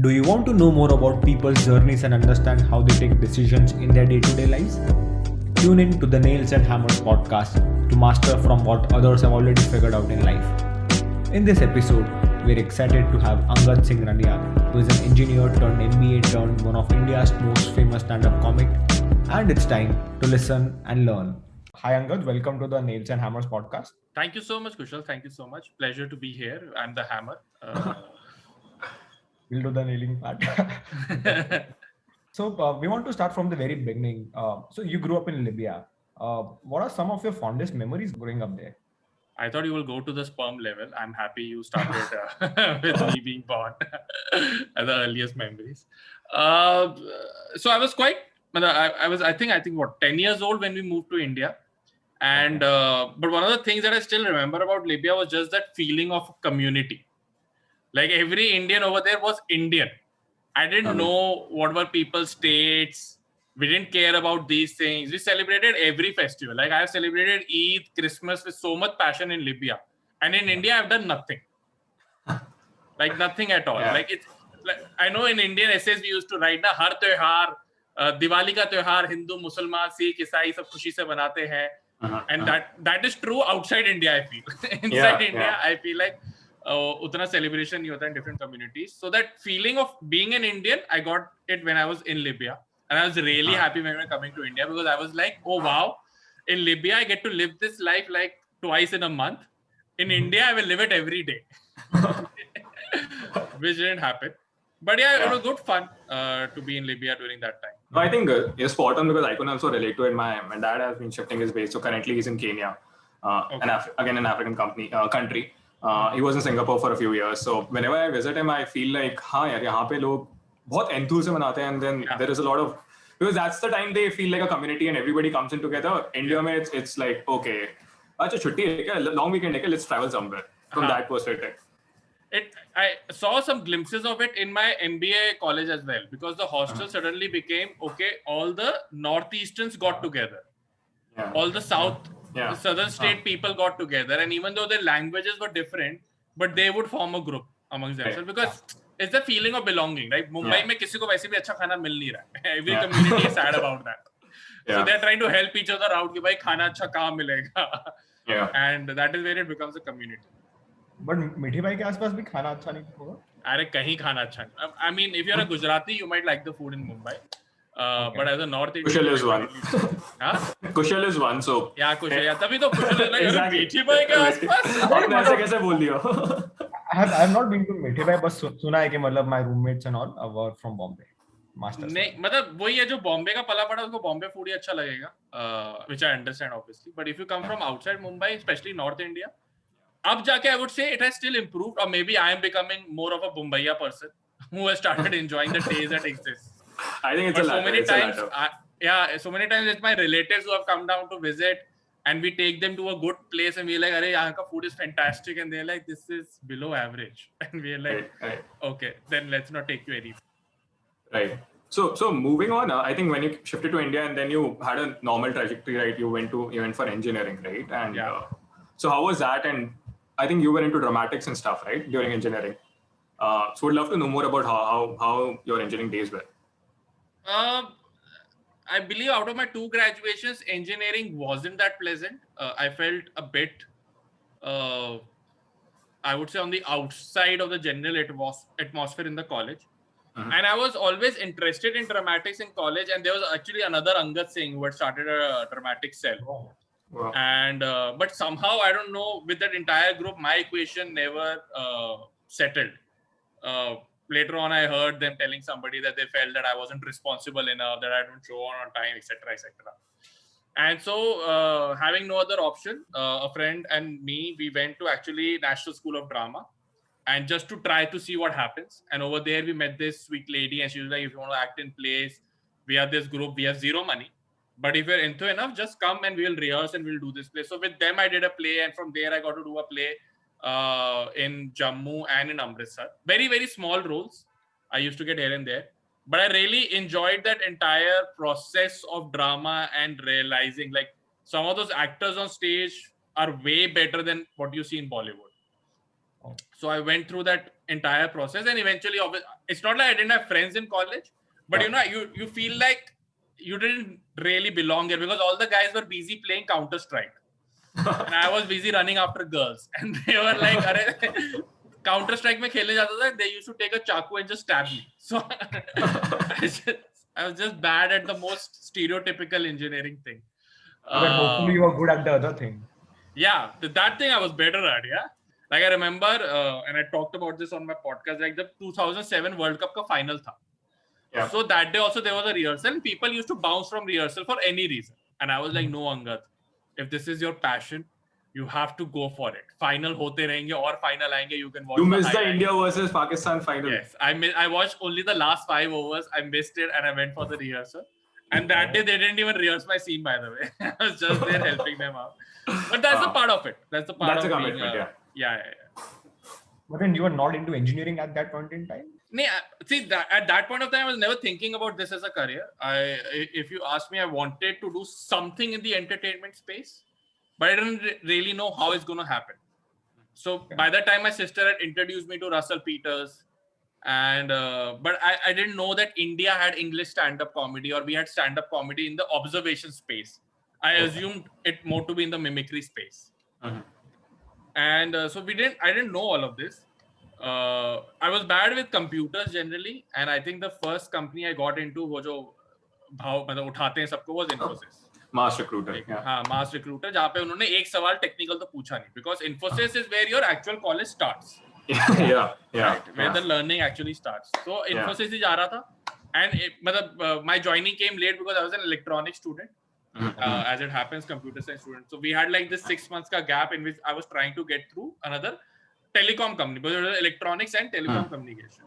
Do you want to know more about people's journeys and understand how they take decisions in their day-to-day lives? Tune in to the Nails and Hammers podcast to master from what others have already figured out in life. In this episode, we're excited to have Angad Singh Ranyal, who is an engineer turned MBA turned one of India's most famous stand-up comic. And it's time to listen and learn. Hi Angad, welcome to the Nails and Hammers podcast. Thank you so much, Kushal. Thank you so much. Pleasure to be here. I'm the hammer. We'll do the nailing part. So we want to start from the very beginning. So you grew up in Libya. What are some of your fondest memories growing up there? I thought you will go to the sperm level. I'm happy you started with me being born as the earliest memories. So I was quite, I think what, 10 years old when we moved to India. And but one of the things that I still remember about Libya was just that feeling of community. Like every Indian over there was Indian. I didn't know what were people's states. We didn't care about these things. We celebrated every festival. Like I've celebrated Eid, Christmas with so much passion in Libya. And in India, I've done nothing. Like nothing at all. Like it's like I know in Indian essays we used to write na har त्योहार, दिवाली का त्योहार हिंदू, मुसलमान, सिख, ईसाई सब खुशी से बनाते हैं. And that is true outside India, I feel. Inside India, I feel like utna celebration nahi hota in different communities. So that feeling of being an Indian, I got it when I was in Libya. And I was really happy when we were coming to India because I was like, oh wow, in Libya, I get to live this life like twice in a month. In India, I will live it every day. Which didn't happen. But yeah, it was good fun to be in Libya during that time. No, I think you're spot on because I can also relate to it. My dad has been shifting his base. So currently he's in Kenya, again an African country. He was in Singapore for a few years. So whenever I visit him, I feel like, हाँ यार यहाँ पे लोग बहुत enthuse से मनाते हैं, and then there is a lot of, because that's the time they feel like a community and everybody comes in together. India में it's like, okay, अच्छा छुट्टी है क्या, long weekend है क्या, let's travel somewhere. From that perspective. I saw some glimpses of it in my MBA college as well, because the hostel suddenly became, okay, all the Northeasterns got together. All the southern state people got together, and even though their languages were different, but they would form a group amongst themselves because it's the feeling of belonging, right? Mumbai में किसी को वैसे भी अच्छा खाना मिल नहीं रहा है. Every community is sad about that. So they're trying to help each other out कि भाई खाना अच्छा कहाँ मिलेगा. And that is where it becomes a community. But मीठी भाई के आसपास भी खाना अच्छा नहीं होगा? अरे कहीं खाना अच्छा नहीं. I mean, if you're a Gujarati, you might like the food in Mumbai. But as a North Indian, Kushal is one. Kushal is one, so. Yeah, Kushal. Yeah, तभी तो Kushal is like मीठी भाई के आसपास. आपने ऐसे कैसे बोल दिया? I have not been to मीठी भाई, बस सुना है कि मतलब my roommates and all were from Bombay. Masters. नहीं, मतलब वही है जो बॉम्बे का पला पड़ा उसको बॉम्बे फूड ही अच्छा लगेगा. Which I understand obviously. But if you come from outside Mumbai, especially North India, अब जाके I would say it has still improved, or maybe I am becoming more of a Mumbaiya person who has started enjoying the taste that exists. I think it's a latter. So many times it's my relatives who have come down to visit, and we take them to a good place, and we're like, "Arey, यहाँ का food is fantastic," and they're like, "This is below average," and we're like, "Okay, then let's not take you any." Right. So moving on, I think when you shifted to India and then you had a normal trajectory, right? You went for engineering, right? And so how was that? And I think you were into dramatics and stuff, right, during engineering. So would love to know more about how your engineering days were. I believe out of my 2 graduations, engineering wasn't that pleasant. I felt a bit, I would say, on the outside of the general atmosphere in the college. And I was always interested in dramatics in college. And there was actually another Angad Singh who had started a dramatic cell. Oh. Wow. And but somehow, I don't know, with that entire group, my equation never settled. Later on, I heard them telling somebody that they felt that I wasn't responsible enough, that I don't show on time, etc., etc. And so, having no other option, a friend and me, we went to actually National School of Drama, and just to try to see what happens. And over there, we met this sweet lady, and she was like, "If you want to act in plays, we are this group. We have zero money. But if you're into enough, just come and we'll rehearse and we'll do this play." So with them, I did a play, and from there, I got to do a play in Jammu and in Amritsar. Very, very small roles. I used to get here and there. But I really enjoyed that entire process of drama and realizing like some of those actors on stage are way better than what you see in Bollywood. So I went through that entire process. And eventually, it's not like I didn't have friends in college, but you feel like you didn't really belong here because all the guys were busy playing Counter-Strike. And I was busy running after girls. And they were like, Counter-Strike mein khele jata tha, they used to take a chaku and just stab me. So I was just bad at the most stereotypical engineering thing. But hopefully you were good at the other thing. Yeah, that thing I was better at, yeah. Like I remember, and I talked about this on my podcast, like the 2007 World Cup ka final tha. Yeah. So that day also there was a rehearsal and people used to bounce from rehearsal for any reason. And I was like, no, Angad, if this is your passion, you have to go for it. Final hote rahenge aur final aayenge, you can watch. You missed the India versus Pakistan final. Yes, I watched only the last 5 overs. I missed it and I went for the rehearsal. And that day they didn't even rehearse my scene, by the way. I was just there helping them out. But that's a part of it. That's the part of a being, commitment, yeah. But then you were not into engineering at that point in time? See, at that point of time, I was never thinking about this as a career. If you ask me, I wanted to do something in the entertainment space, but I didn't really know how it's going to happen. So by that time, my sister had introduced me to Russell Peters, and but I didn't know that India had English stand-up comedy, or we had stand-up comedy in the observation space. I assumed it more to be in the mimicry space. And so I didn't know all of this. I was bad with computers generally, and I think the first company I got into वो जो भाव मतलब उठाते हैं सबको was Infosys. Mass recruiter. हाँ, mass recruiter जहाँ पे उन्होंने एक सवाल टेक्निकल तो पूछा नहीं, because Infosys is where your actual college starts. Yeah. Right, where the learning actually starts. So Infosys ही जा रहा था, and मतलब my joining came late because I was an electronics student. As it happens, computer science student. So we had like this 6 months ka gap in which I was trying to get through another telecom company, because it was electronics and telecom communication.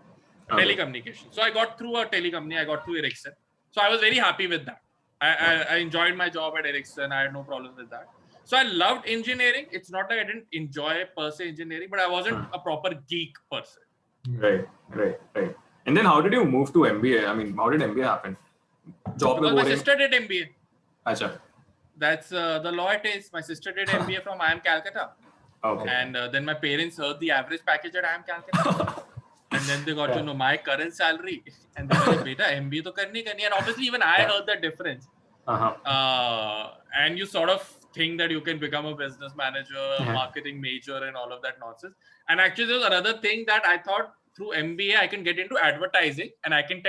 Telecommunication. So I got through a telecompany, I got through Ericsson. So I was very happy with that. I enjoyed my job at Ericsson. I had no problems with that. So I loved engineering. It's not like I didn't enjoy per se engineering, but I wasn't a proper geek person. Right. And then how did you move to MBA? I mean, how did MBA happen? Job because my sister did MBA. Achha. That's the law it is. My sister did MBA from IIM Calcutta. Okay. And then my parents heard the average package at IIM Calcutta. And then they got to know my current salary. And they were like, beta, MBA to karni. And obviously even I heard the difference. And you sort of think that you can become a business manager, marketing major and all of that nonsense. And actually there was another thing that I thought through MBA I can get into advertising and I can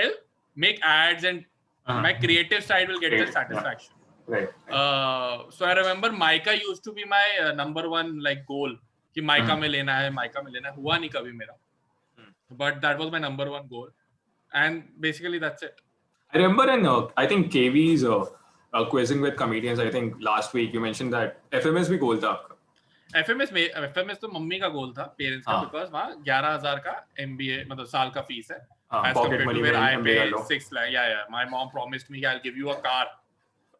make ads and my creative side will get the satisfaction. Right. So I remember Mica used to be my number one like goal. कि Mica में लेना है, हुआ नहीं कभी मेरा. But that was my number one goal. And basically that's it. I remember in, I think KV's quizzing with comedians, I think last week you mentioned that FMS भी goal था आपका. FMS तो मम्मी का goal था, parents का, because वहाँ 11,000 का MBA मतलब साल का fees है. As compared to where I paid 6 lakh. Yeah. My mom promised me I'll give you a car.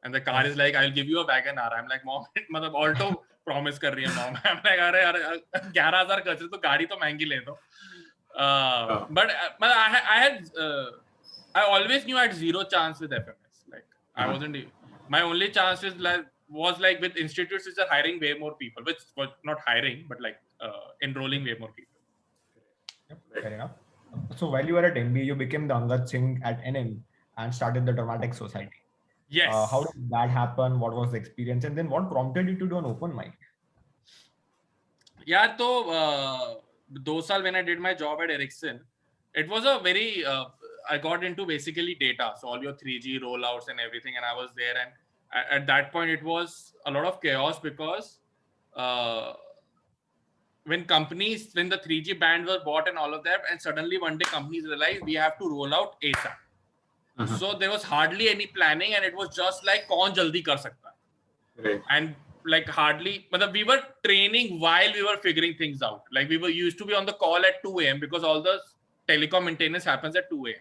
And the car is like, I'll give you a Wagon R. I'm like, mom, मतलब Alto promise कर रही है mom. I'm like, अरे 11,000 खर्च तो गाड़ी तो महंगी ले दो. But I always knew I had zero chance with FMS. Like I wasn't. My only chance was like with institutes which are hiring way more people, which was not hiring, but like enrolling way more people. Yep, fair enough. So while you were at MBA, you became the Angad Singh at NM and started the Dramatic Society. Yes. How did that happen? What was the experience? And then what prompted you to do an open mic? Yeah, so 2 साल when I did my job at Ericsson, it was a very, I got into basically data. So all your 3G rollouts and everything, and I was there. And at that point, it was a lot of chaos because when the 3G band was bought and all of that, and suddenly one day companies realized we have to roll out ASAP. So there was hardly any planning, and it was just like kaun jaldi kar sakta. Right. And like hardly, but we were training while we were figuring things out. Like we were used to be on the call at 2 a.m. because all the telecom maintenance happens at 2 a.m.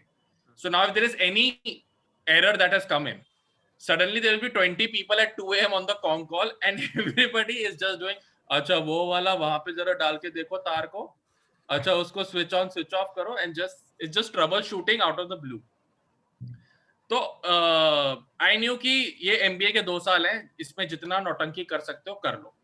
So now if there is any error that has come in, suddenly there will be 20 people at 2 a.m. on the con call, and everybody is just doing, अच्छा वो वाला वहाँ पे जरा डाल के देखो तार को, अच्छा उसको switch on switch off करो, and it's just troubleshooting out of the blue. तो I knew कि ये MBA के 2 साल हैं, इसमें जितना नौटंकी कर सकते हो कर लो.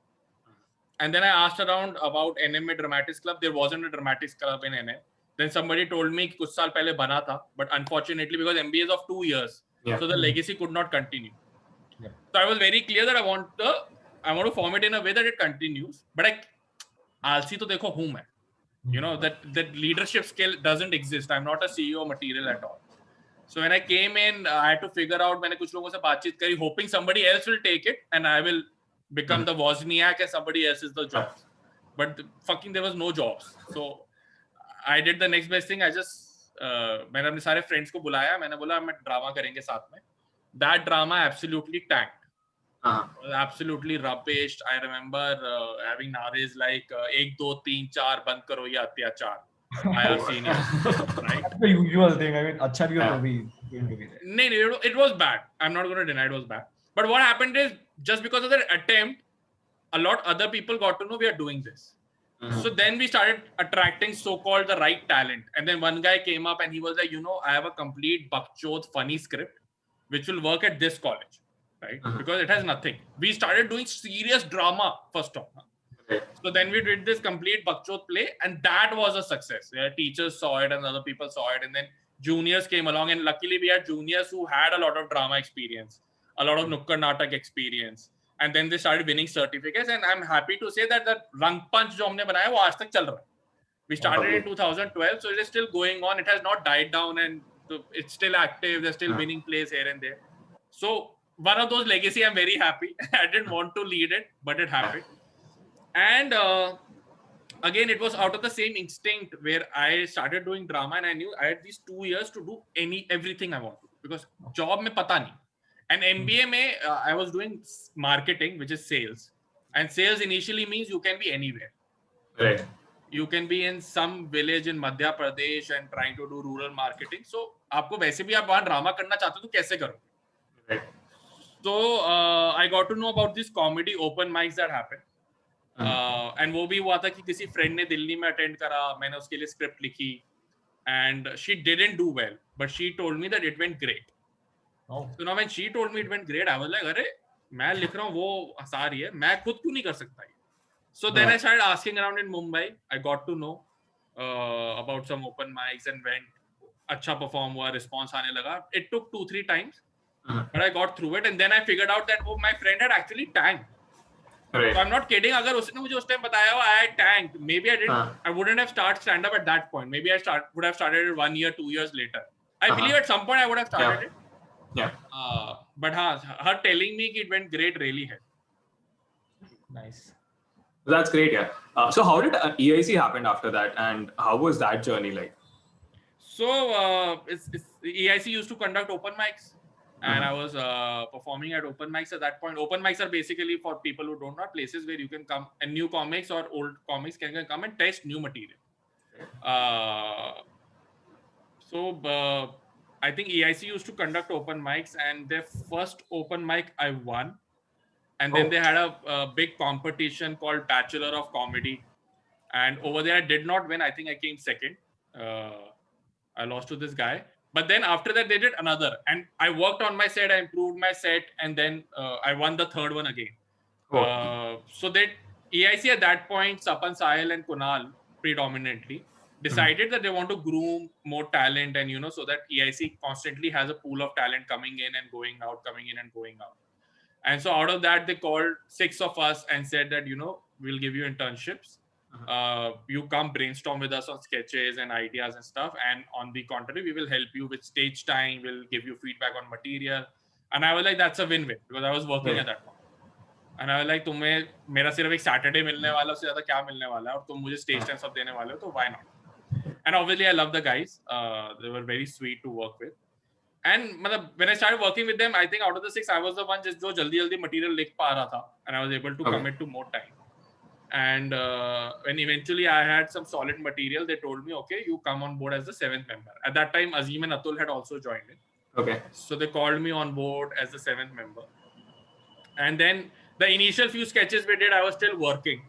And then I asked around about NM में dramatics club. There wasn't a dramatics club in NM. Then somebody told me कि कुछ साल पहले बना था, but unfortunately because MBA is of 2 years, so the legacy could not continue. Yeah. So I was very clear that I want to form it in a way that it continues. But आलसी तो देखो हूँ मैं. You know that leadership skill doesn't exist. I'm not a CEO material at all. So when I came in, I had to figure out. मैंने कुछ लोगों से बातचीत करी, hoping somebody else will take it and I will become the Wozniak and somebody else is the jobs. But there was no jobs. So I did the next best thing. I just मैंने अपने सारे friends को बुलाया. मैंने बोला हम drama करेंगे साथ में. That drama absolutely tanked. Was absolutely rubbish. I remember having nares like 1, 2, 3, 4 बंद करो ये अत्याचार by our seniors, right? That's the usual thing. I mean, अच्छा भी हो तो भी going to be there. No, it was bad. I'm not going to deny it was bad. But what happened is, just because of that attempt, a lot other people got to know we are doing this. So then we started attracting so-called the right talent. And then one guy came up and he was like, I have a complete bakchod funny script, which will work at this college, right? Because it has nothing. We started doing serious drama first off. So then we did this complete bakchod play, and that was a success. Teachers saw it and other people saw it, and then juniors came along, and luckily we had juniors who had a lot of drama experience, a lot of nukkad natak experience, and then they started winning certificates. And I'm happy to say that the Rang Punch जो हमने बनाया वो आज तक चल रहा है. We started in 2012, so it is still going on. It has not died down, and it's still active. They're still winning plays here and there. So one of those legacy, I'm very happy. I didn't want to lead it, but it happened. And again, it was out of the same instinct where I started doing drama, and I knew I had these 2 years to do everything I want to do, because job में पता नहीं. And MBA में I was doing marketing, which is sales, and sales initially means you can be anywhere. Right. You can be in some village in Madhya Pradesh and trying to do rural marketing. So आपको वैसे भी आप वहाँ drama करना चाहते हो तो कैसे करो? Right. So I got to know about these comedy open mics that happen. And वो भी हुआ था कि किसी फ्रेंड ने दिल्ली में अटेंड करा, मैंने उसके लिए स्क्रिप्ट लिखी, and she didn't do well, but she told me that it went great. So now when she told me it went great, I was like, अरे मैं लिख रहा हूँ, वो हंसा रही है, मैं खुद क्यों नहीं कर सकता ये? So then I started asking around in Mumbai. I got to know about some open mics and went. अच्छा perform हुआ, response आने लगा. It took 2-3 times, but I got through it, and then I figured out that my friend had actually tanked. Right. So I'm not kidding. अगर उसने मुझे उस time बताया हो, I tanked. Maybe I wouldn't have started stand up at that point. Maybe would have started it 1 year, 2 years later. I believe at some point I would have started it. Yeah. But her telling me it went great really helped. Nice. That's great. Yeah. So how did EIC happen after that, and how was that journey like? So EIC used to conduct open mics. And I was performing at open mics at that point. Open mics are basically, for people who don't know, places where you can come and new comics or old comics can come and test new material. So I think EIC used to conduct open mics, and their first open mic I won. And then they had a big competition called Bachelor of Comedy. And over there I did not win. I think I came second. I lost to this guy. But then after that, they did another. And I worked on my set, I improved my set, and then I won the third one again. So that EIC at that point, Sapan, Sahil and Kunal predominantly decided that they want to groom more talent, and so that EIC constantly has a pool of talent coming in and going out, coming in and going out. And so out of that, they called 6 of us and said that, we'll give you internships. You come brainstorm with us on sketches and ideas and stuff, and on the contrary, we will help you with stage time, we'll give you feedback on material. And I was like, that's a win-win, because I was working at that point. And I was like, तुम्हें मेरा सिर्फ एक Saturday मिलने वाला, उससे ज़्यादा क्या मिलने वाला है, और तुम मुझे stage time सब देने वाले हो, तो why not? And obviously I love the guys. They were very sweet to work with. And when I started working with them, I think out of the 6, I was the one just जो जल्दी material लिख पा रहा था, and I was able to commit to more time. And when eventually I had some solid material, they told me, okay, you come on board as the 7th member. At that time, Azim and Atul had also joined in. Okay. So they called me on board as the 7th member. And then the initial few sketches we did, I was still working.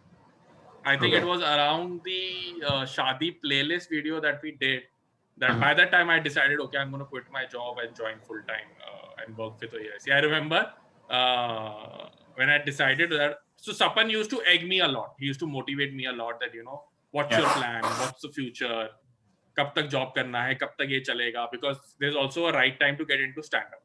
I think it was around the Shadi playlist video that we did. That by that time I decided, okay, I'm going to quit my job and join full time and work with EIC. I remember when I decided that So Sapan used to egg me a lot. He used to motivate me a lot that, what's your plan? What's the future? Kab tak job karna hai? Kab tak ye chalega? Because there's also a right time to get into stand-up.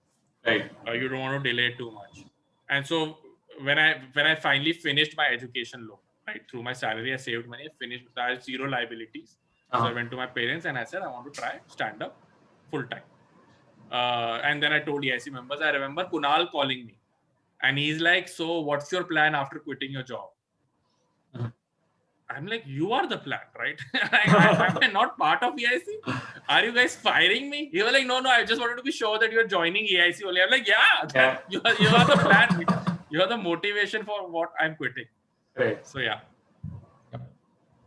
Right. You don't want to delay it too much. And so when I finally finished my education loan, right, through my salary, I saved money, finished, I had zero liabilities. So I went to my parents and I said, I want to try stand-up full time. And then I told EIC members, I remember Kunal calling me. And he's like, so what's your plan after quitting your job? I'm like, you are the plan, right? I'm not part of EIC. Are you guys firing me? He was like, no, I just wanted to be sure that you're joining EIC only. I'm like, you are the plan. You are the motivation for what I'm quitting. Right. So yeah. Yep.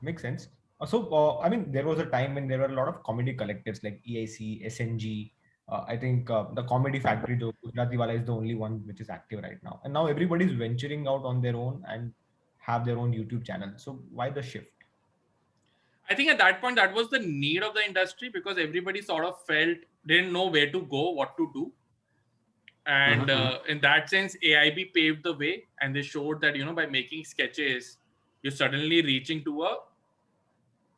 Makes sense. So, I mean, there was a time when there were a lot of comedy collectives like EIC, SNG. I think the Comedy Factory, the Gujarati Wala, is the only one which is active right now. And now everybody's venturing out on their own and have their own YouTube channel. So why the shift? I think at that point, that was the need of the industry because everybody sort of didn't know where to go, what to do. And in that sense, AIB paved the way and they showed that, by making sketches, you're suddenly reaching to a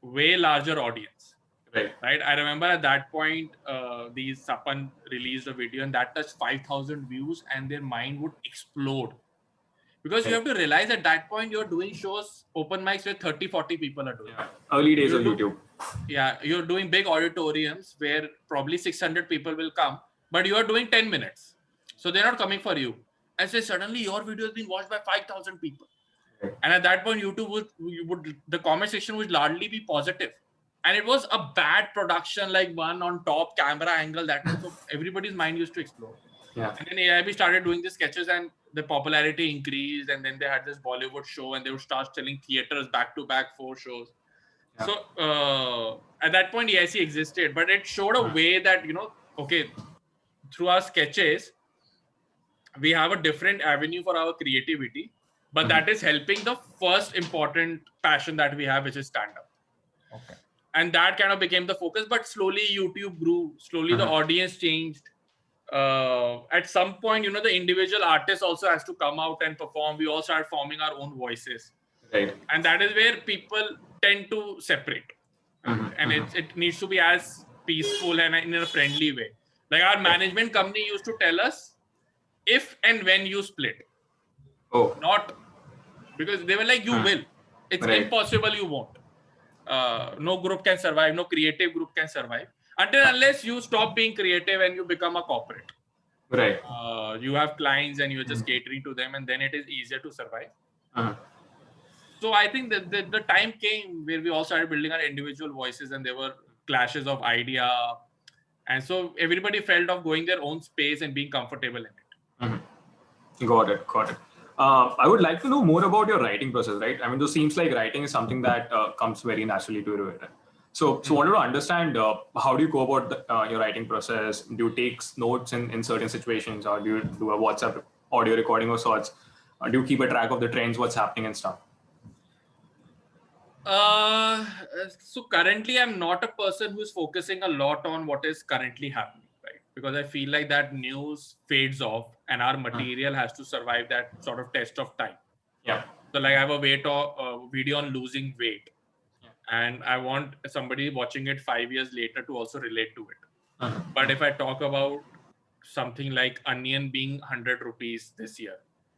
way larger audience. Right. I remember at that point, these Sapan released a video and that touched 5,000 views and their mind would explode. Because you have to realize at that point, you're doing shows, open mics where 30, 40 people are doing. Yeah. Early days of YouTube. Yeah. You're doing big auditoriums where probably 600 people will come, but you are doing 10 minutes. So they're not coming for you. And so suddenly your video has been watched by 5,000 people. Right. And at that point, YouTube the comment section would largely be positive. And it was a bad production, like one on top camera angle so everybody's mind used to explode. Yeah. And then AIB started doing the sketches and the popularity increased. And then they had this Bollywood show and they would start selling theaters back-to-back 4 shows. Yeah. So at that point, EIC existed, but it showed a way that, okay, through our sketches, we have a different avenue for our creativity, but that is helping the first important passion that we have, which is stand-up. Okay. And that kind of became the focus, but slowly YouTube grew, slowly the audience changed. At some point, the individual artist also has to come out and perform. We all start forming our own voices. Right. And that is where people tend to separate. And it needs to be as peaceful and in a friendly way. Like our management company used to tell us, if and when you split. Not because they were like, you will. It's impossible you won't. No group can survive. No creative group can survive unless you stop being creative and you become a corporate. Right. You have clients and you're just catering to them, and then it is easier to survive. So I think that the time came where we all started building our individual voices, and there were clashes of idea, and so everybody felt of going their own space and being comfortable in it. Got it. I would like to know more about your writing process, right? I mean, it seems like writing is something that comes very naturally to you. So wanted to understand how do you go about your writing process? Do you take notes in certain situations, or do you do a WhatsApp audio recording of sorts? Or do you keep a track of the trends, what's happening and stuff? So currently, I'm not a person who's focusing a lot on what is currently happening. Because I feel like that news fades off and our material has to survive that sort of test of time. Yeah. So like I have a video on losing weight, and I want somebody watching it 5 years later to also relate to it. But if I talk about something like onion being 100 rupees this year,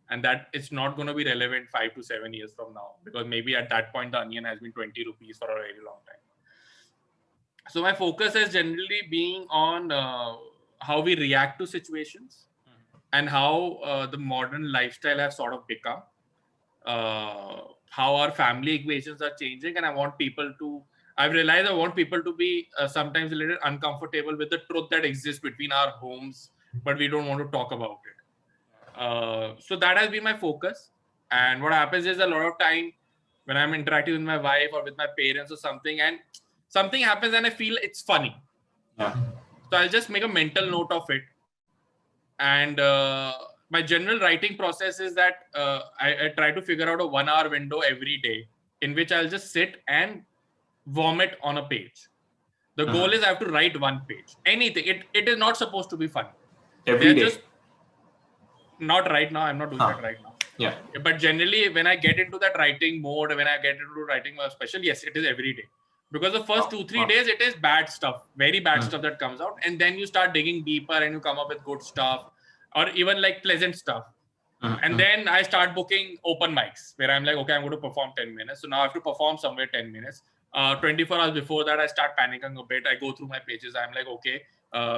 and that it's not going to be relevant 5 to 7 years from now, because maybe at that point the onion has been 20 rupees for a very long time. So my focus has generally been on how we react to situations and how the modern lifestyle has sort of become, how our family equations are changing. And I've realized I want people to be sometimes a little uncomfortable with the truth that exists between our homes, but we don't want to talk about it. So that has been my focus. And what happens is a lot of time when I'm interacting with my wife or with my parents or something, and something happens and I feel it's funny. Yeah. So I'll just make a mental note of it. And my general writing process is that I try to figure out a 1 hour window every day in which I'll just sit and vomit on a page. The goal is I have to write 1 page. Anything. It is not supposed to be funny. Every day. Not right now. I'm not doing that right now. Yeah. But generally, when I get into that writing mode, when I get into writing a special, yes, it is every day. Because the first 2-3 days, it is bad stuff, very bad stuff that comes out. And then you start digging deeper and you come up with good stuff or even like pleasant stuff. And then I start booking open mics where I'm like, okay, I'm going to perform 10 minutes. So now I have to perform somewhere 10 minutes. 24 hours before that, I start panicking a bit. I go through my pages. I'm like, okay,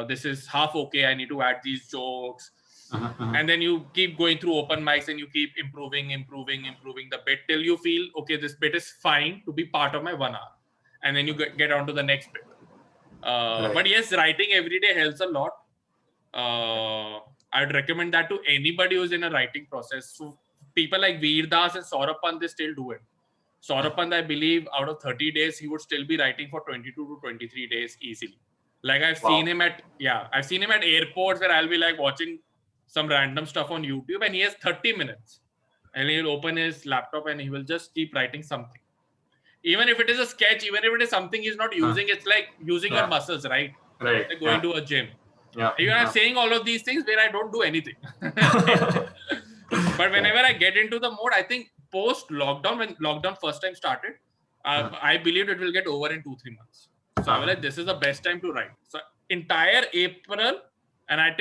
this is half okay. I need to add these jokes. And then you keep going through open mics and you keep improving the bit till you feel, okay, this bit is fine to be part of my 1 hour. And then you get on to the next bit. But yes, writing every day helps a lot. I'd recommend that to anybody who's in a writing process. So people like Veer Das and Saurabh Pant, they still do it. Saurabh Pant, I believe, out of 30 days, he would still be writing for 22 to 23 days easily. Like I've seen him at airports where I'll be like watching some random stuff on YouTube and he has 30 minutes and he'll open his laptop and he will just keep writing something. Even if it is a sketch, even if it is something he's not using, it's like using your muscles, right? Right. Like going to a gym. Yeah. I'm saying all of these things where I don't do anything. But whenever I get into the mode, I think post-lockdown, when lockdown first time started, I believed it will get over in 2-3 months. So I was like, this is the best time to write. So entire April and I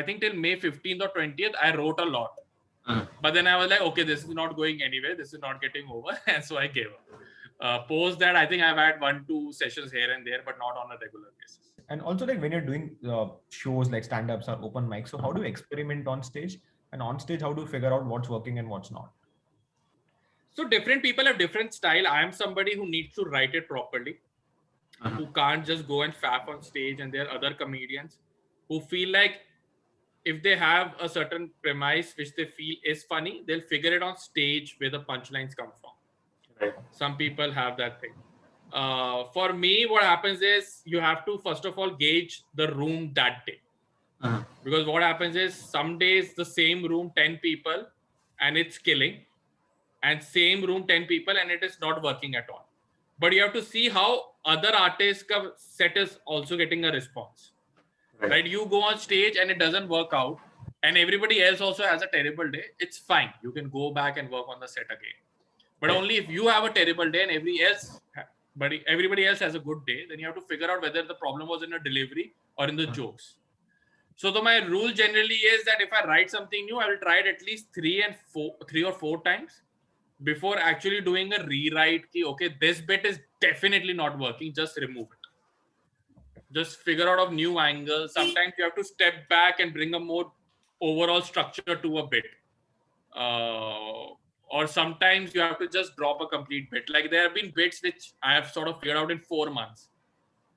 think till May 15th or 20th, I wrote a lot. But then I was like, okay, this is not going anywhere. This is not getting over. And so I gave up. Post that, I think I've had 1-2 sessions here and there, but not on a regular basis. And also, like when you're doing shows like stand-ups or open mics, so how do you experiment on stage? And on stage, how do you figure out what's working and what's not? So different people have different style. I am somebody who needs to write it properly, who can't just go and faff on stage. And there are other comedians who feel like if they have a certain premise which they feel is funny, they'll figure it on stage where the punchlines come from. Right. Some people have that thing. For me, what happens is you have to first of all gauge the room that day. Because what happens is some days the same room 10 people and it's killing, and same room 10 people and it is not working at all. But you have to see how other artists' set is also getting a response. Right? You go on stage and it doesn't work out, and everybody else also has a terrible day. It's fine. You can go back and work on the set again. But only if you have a terrible day and everybody else has a good day, then you have to figure out whether the problem was in a delivery or in the jokes. So my rule generally is that if I write something new, I will try it at least 3 or 4 times before actually doing a rewrite. Okay, this bit is definitely not working. Just remove it. Just figure out of new angles. Sometimes you have to step back and bring a more overall structure to a bit. Or sometimes you have to just drop a complete bit. Like there have been bits which I have sort of figured out in 4 months.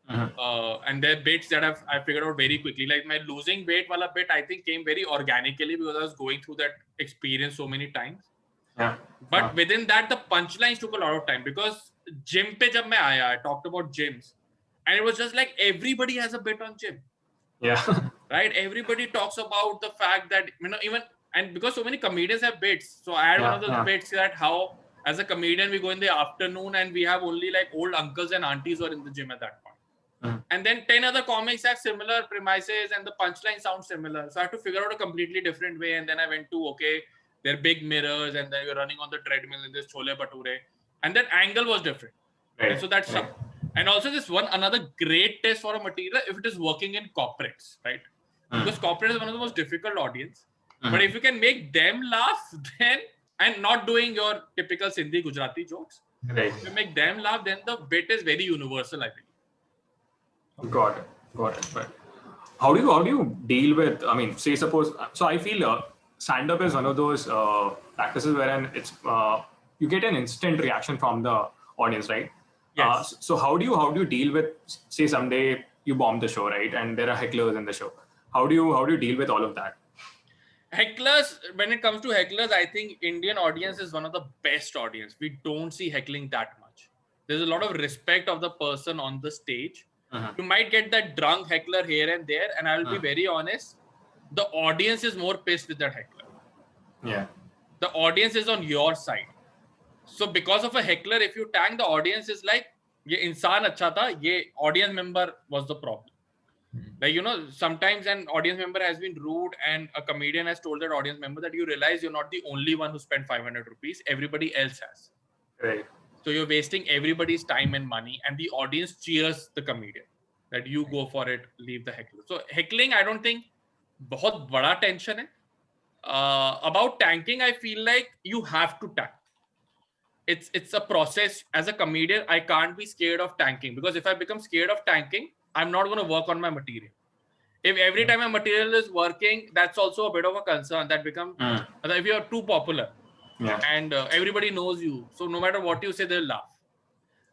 And there are bits that I figured out very quickly. Like my losing weight wala bit, I think came very organically because I was going through that experience so many times. But within that, the punchlines took a lot of time because gym pe jab main aaya, I talked about gyms. And it was just like everybody has a bit on gym. Yeah. Right? Everybody talks about the fact that, and because so many comedians have bits. So I had one of those bits that how, as a comedian, we go in the afternoon and we have only like old uncles and aunties who are in the gym at that point. And then 10 other comics have similar premises and the punchline sounds similar. So I had to figure out a completely different way. And then I went to, okay, there are big mirrors and then you're running on the treadmill in this chole bhature. And that angle was different. Right. And so that's and also this another great test for a material if it is working in corporates, right? Because corporate is one of the most difficult audience. But if you can make them laugh, then, and not doing your typical Sindhi Gujarati jokes, if you make them laugh, then the bit is very universal, I think. Got it. Right. How do you deal with, say suppose, so I feel stand-up is one of those practices wherein it's, you get an instant reaction from the audience, right? Yes. So how do you deal with, say someday you bomb the show, right? And there are hecklers in the show. How do you deal with all of that? Hecklers, when it comes to hecklers, I think Indian audience is one of the best audience. We don't see heckling that much. There's a lot of respect of the person on the stage. You might get that drunk heckler here and there, and I will be very honest, the audience is more pissed with that heckler. Yeah. The audience is on your side. So because of a heckler, if you tag, the audience is like, ye insaan acha tha, ye audience member was the problem. Like, sometimes an audience member has been rude and a comedian has told that audience member that you realize you're not the only one who spent 500 rupees. Everybody else has. Right. So you're wasting everybody's time and money, and the audience cheers the comedian that you go for it, leave the heckler. So heckling, I don't think बहुत बड़ा tension है. About tanking, I feel like you have to tank. It's a process. As a comedian, I can't be scared of tanking, because if I become scared of tanking, I'm not going to work on my material. If every time my material is working, that's also a bit of a concern. That becomes if you're too popular, and everybody knows you, so no matter what you say, they'll laugh.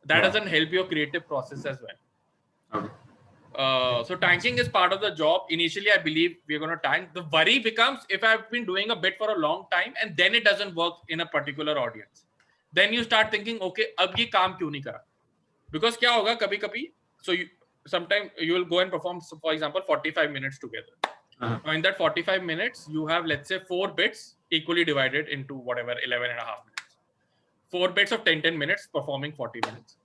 That doesn't help your creative process as well. Okay. So tanking is part of the job. Initially, I believe we're going to tank. The worry becomes if I've been doing a bit for a long time and then it doesn't work in a particular audience. Then you start thinking, okay, अब ये काम क्यों नहीं करा? Because क्या होगा कभी-कभी? So sometimes you will go and perform, for example, 45 minutes together. Now in that 45 minutes, you have, let's say, 4 bits equally divided into whatever 11 and a half minutes. 4 bits of 10 minutes performing 40 minutes.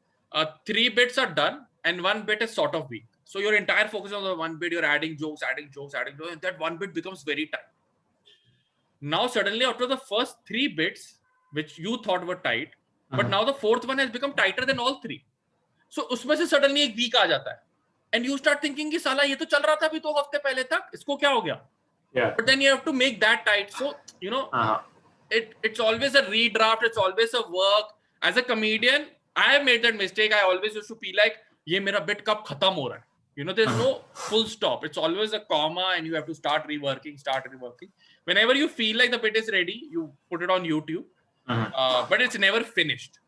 3 bits are done and 1 bit is sort of weak. So your entire focus on the 1 bit, you're adding jokes, and that 1 bit becomes very tight. Now suddenly after the first 3 bits, which you thought were tight, but now the 4th one has become tighter than all 3. So उसमें से suddenly एक weak आ जाता है. And you start thinking कि साला ये तो चल रहा था अभी 2 हफ्ते पहले तक, इसको क्या हो गया? Yeah. But then you have to make that tight. So, it's always a redraft. It's always a work. As a comedian, I have made that mistake. I always used to feel like, ये मेरा bit कब खत्म हो रहा है? There's no full stop. It's always a comma and you have to start reworking. Whenever you feel like the bit is ready, you put it on YouTube. But it's never finished.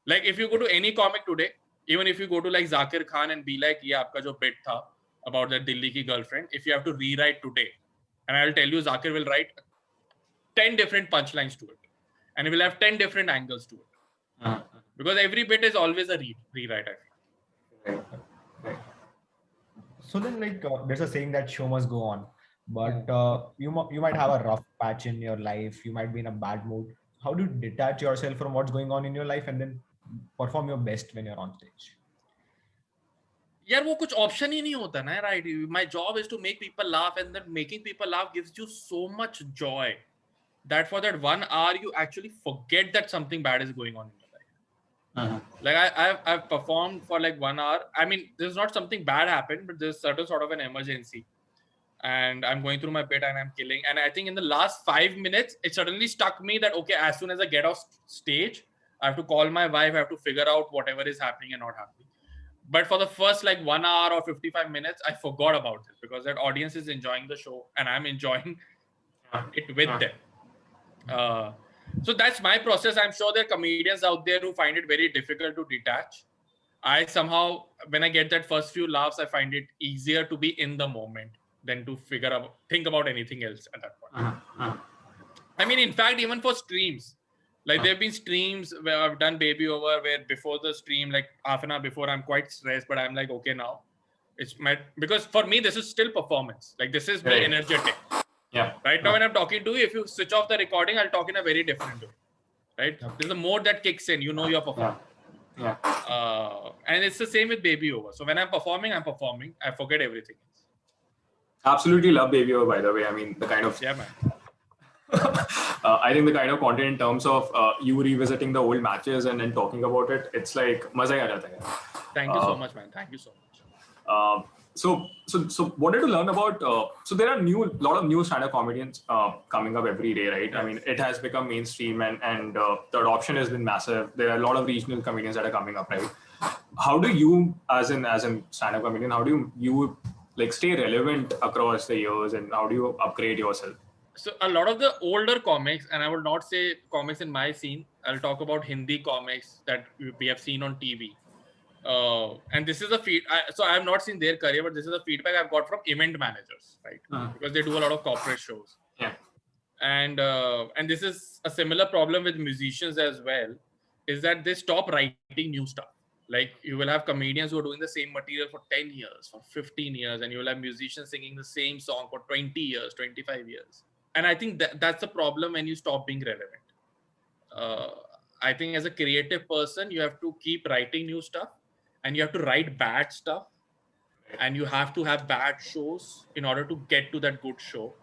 Like if you go to any comic today, even if you go to like Zakir Khan and be like, ये आपका जो bit था about that Delhi की girlfriend, if you have to rewrite today, and I'll tell you, Zakir will write 10 different punchlines to it. And he will have 10 different angles to it. Because every bit is always a rewrite, I feel. Right. So then, there's a saying that show must go on. But you might have a rough patch in your life. You might be in a bad mood. How do you detach yourself from what's going on in your life and then perform your best when you're on stage? यार वो कुछ option ही नहीं होता ना, right? My job is to make people laugh, and then making people laugh gives you so much joy that for that 1 hour you actually forget that something bad is going on in your life. Like I've performed for like 1 hour. I mean, there's not something bad happened, but there's certain sort of an emergency, and I'm going through my bit and I'm killing. And I think in the last 5 minutes, it suddenly struck me that okay, as soon as I get off stage, I have to call my wife. I have to figure out whatever is happening and not happening. But for the first like 1 hour or 55 minutes, I forgot about it because that audience is enjoying the show and I'm enjoying it with them. So that's my process. I'm sure there are comedians out there who find it very difficult to detach. I somehow, when I get that first few laughs, I find it easier to be in the moment than to think about anything else at that point. I mean, in fact, even for streams, like there have been streams where I've done Baby Over, where before the stream, like half an hour before, I'm quite stressed, but I'm like, okay, now because for me, this is still performance. Like this is me energetic. Yeah. Right now, when I'm talking to you, if you switch off the recording, I'll talk in a very different way. Right? There's a mode that kicks in, you're performing. Yeah. And it's the same with Baby Over. So when I'm performing. I forget everything else. Absolutely love Baby Over, by the way. I mean, the kind of... Yeah, man. I think the kind of content in terms of you revisiting the old matches and then talking about it, it's like maza hi aa jata hai. Thank you so much, man. Thank you so much. So wanted to learn about. So there are lot of new stand-up comedians coming up every day, right? Yes. I mean, it has become mainstream and the adoption has been massive. There are a lot of regional comedians that are coming up, right? How do you, as in stand-up comedian, how do you like stay relevant across the years, and how do you upgrade yourself? So a lot of the older comics, and I will not say comics in my scene, I'll talk about Hindi comics that we have seen on TV. And this is a so I have not seen their career, but this is a feedback I've got from event managers, right? Because they do a lot of corporate shows. Yeah. And this is a similar problem with musicians as well, is that they stop writing new stuff. Like you will have comedians who are doing the same material for 10 years, for 15 years, and you will have musicians singing the same song for 20 years, 25 years. And I think that's the problem when you stop being relevant. I think as a creative person, you have to keep writing new stuff and you have to write bad stuff and you have to have bad shows in order to get to that good show.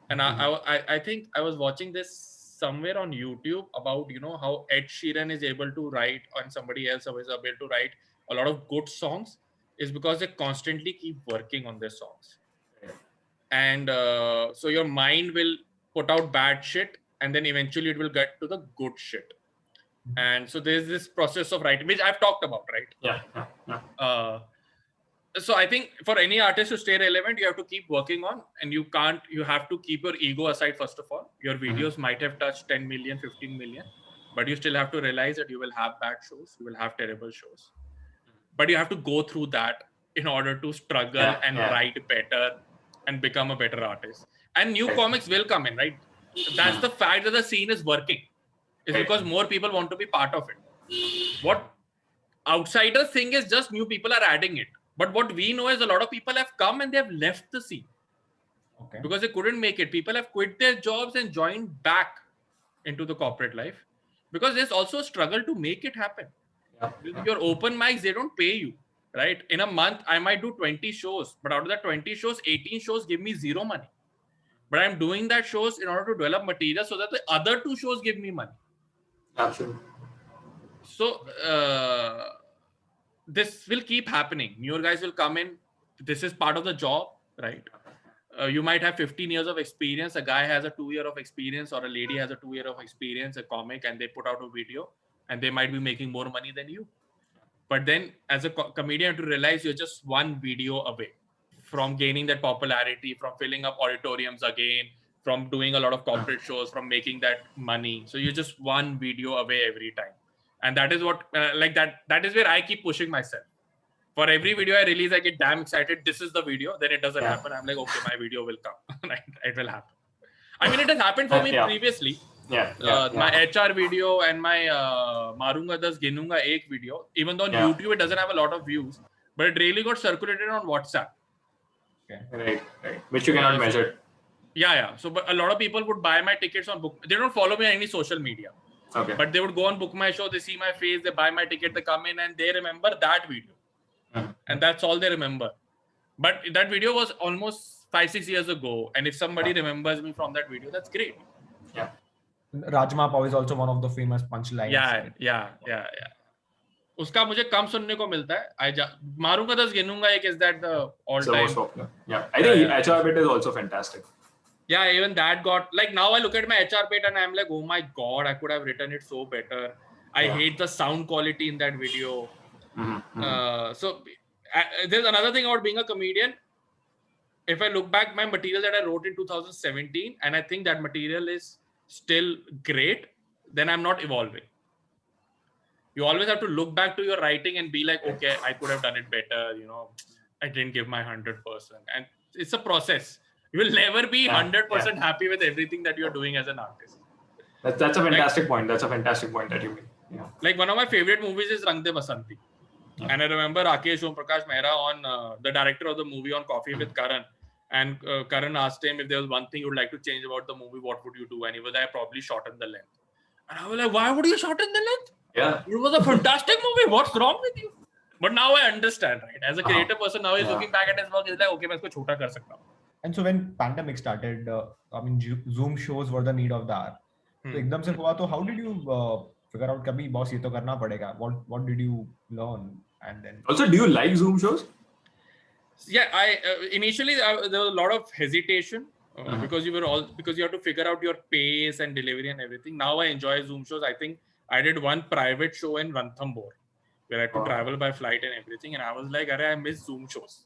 And I think I was watching this somewhere on YouTube about, how Ed Sheeran is able to write, and somebody else is able to write a lot of good songs, is because they constantly keep working on their songs. And so your mind will put out bad shit, and then eventually it will get to the good shit. And so there's this process of writing, which I've talked about, right? Yeah. So I think for any artist to stay relevant, you have to keep working on, and you have to keep your ego aside. First of all, your videos might have touched 10 million, 15 million, but you still have to realize that you will have bad shows, you will have terrible shows, but you have to go through that in order to struggle and write better and become a better artist. And new comics will come in, right? That's the fact that the scene is working. It's because more people want to be part of it. What outsiders think is just new people are adding it. But what we know is a lot of people have come and they have left the scene because they couldn't make it. People have quit their jobs and joined back into the corporate life because there's also a struggle to make it happen. Your open mics, they don't pay you, right? In a month, I might do 20 shows, but out of that 20 shows, 18 shows give me zero money. But I'm doing that shows in order to develop material so that the other 2 shows give me money. Absolutely. So this will keep happening. Newer guys will come in. This is part of the job, right? You might have 15 years of experience. A guy has a 2-year of experience, or a lady has a 2-year of experience, a comic, and they put out a video, and they might be making more money than you. But then as a comedian, you have to realize you're just one video away from gaining that popularity, from filling up auditoriums again, from doing a lot of corporate shows, from making that money. So you're just one video away every time. And that is what, that is where I keep pushing myself. For every video I release, I get damn excited. This is the video. Then it doesn't happen. I'm like, okay, my video will come. It will happen. I mean, it has happened for me previously. My HR video and my Marunga Das Ginunga Ek video, even though on YouTube it doesn't have a lot of views, but it really got circulated on WhatsApp. Right. Which you cannot measure. So, but a lot of people would buy my tickets on book. They don't follow me on any social media. But they would go and book my show. They see my face. They buy my ticket. They come in and they remember that video. And that's all they remember. But that video was almost 5-6 years ago. And if somebody remembers me from that video, that's great. Rajma Pav is also one of the famous punchlines. Yeah. उसका मुझे कम सुनने को मिलता है. मारूंगा 10 गिनूंगा एक is that the all time. I think HR bit is also fantastic. Yeah, even that got, like, now I look at my HR bit and I'm like, oh my god, I could have written it so better. I hate the sound quality in that video. So there's another thing about being a comedian. If I look back my material that I wrote in 2017 and I think that material is still great, then I'm not evolving. You always have to look back to your writing and be like, okay, I could have done it better. I didn't give my 100%. And it's a process. You will never be 100% happy with everything that you're doing as an artist. That's a fantastic point. That's a fantastic point that you made. Like one of my favorite movies is Rang De Basanti. And I remember Rakesh Om Prakash Mehra the director of the movie, on Coffee with Karan. And Karan asked him if there was one thing you would like to change about the movie, what would you do? And he was like, I probably shorten the length. And I was like, why would you shorten the length? It was a fantastic movie. What's wrong with you? But now I understand, right? As a creative person, now he's looking back at his work, he's like, okay, मैं इसको छोटा कर सकता हूँ. And so when pandemic started, I mean, Zoom shows were the need of the hour. So एकदम से हुआ, तो how did you figure out कभी boss ये तो करना पड़ेगा? What did you learn? And then also, do you like Zoom shows? Yeah, I initially there was a lot of hesitation because you have to figure out your pace and delivery and everything. Now I enjoy Zoom shows. I think I did one private show in Ranthambore where I had to travel by flight and everything, and I was like, I miss Zoom shows.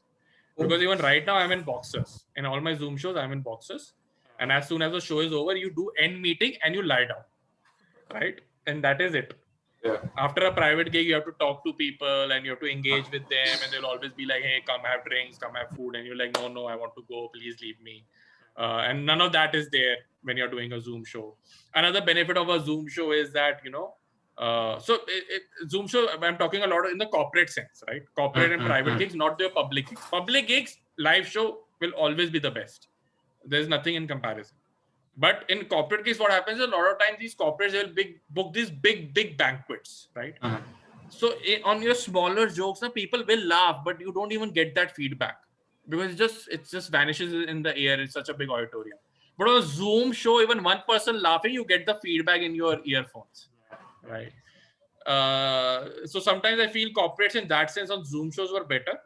Because even right now I'm in boxers. In all my Zoom shows, I'm in boxers. And as soon as the show is over, you do end meeting and you lie down. Right? And that is it. After a private gig, you have to talk to people and you have to engage with them. And they'll always be like, hey, come have drinks, come have food. And you're like, no, I want to go. Please leave me. And none of that is there when you're doing a Zoom show. Another benefit of a Zoom show is that, Zoom show, I'm talking a lot in the corporate sense, right? Corporate and private gigs, not the public gigs. Public gigs, live show will always be the best. There's nothing in comparison. But in corporate gigs, what happens is a lot of times these corporates will book these big banquets, right? So on your smaller jokes, people will laugh, but you don't even get that feedback because it just vanishes in the air. It's such a big auditorium. But on a Zoom show, even one person laughing, you get the feedback in your earphones, right? So sometimes I feel corporates in that sense on Zoom shows were better.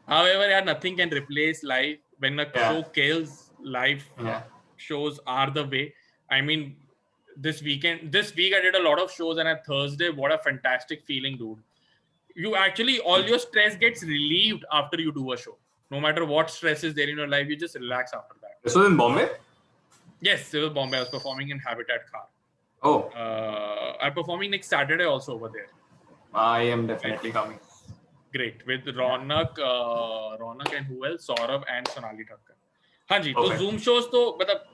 However, yeah, nothing can replace live. When a show kills, live shows are the way. I mean, this week I did a lot of shows, and at Thursday, what a fantastic feeling, dude. You actually, all your stress gets relieved after you do a show. No matter what stress is there in your life, you just relax after that. This was in Bombay? Yes, it was Bombay. I was performing in Habitat Car. Oh. I'm performing next Saturday also over there. I am definitely coming. Great. With Ronak and who else? Saurabh and Sonali Thakkar. हाँ जी, तो Zoom shows तो मतलब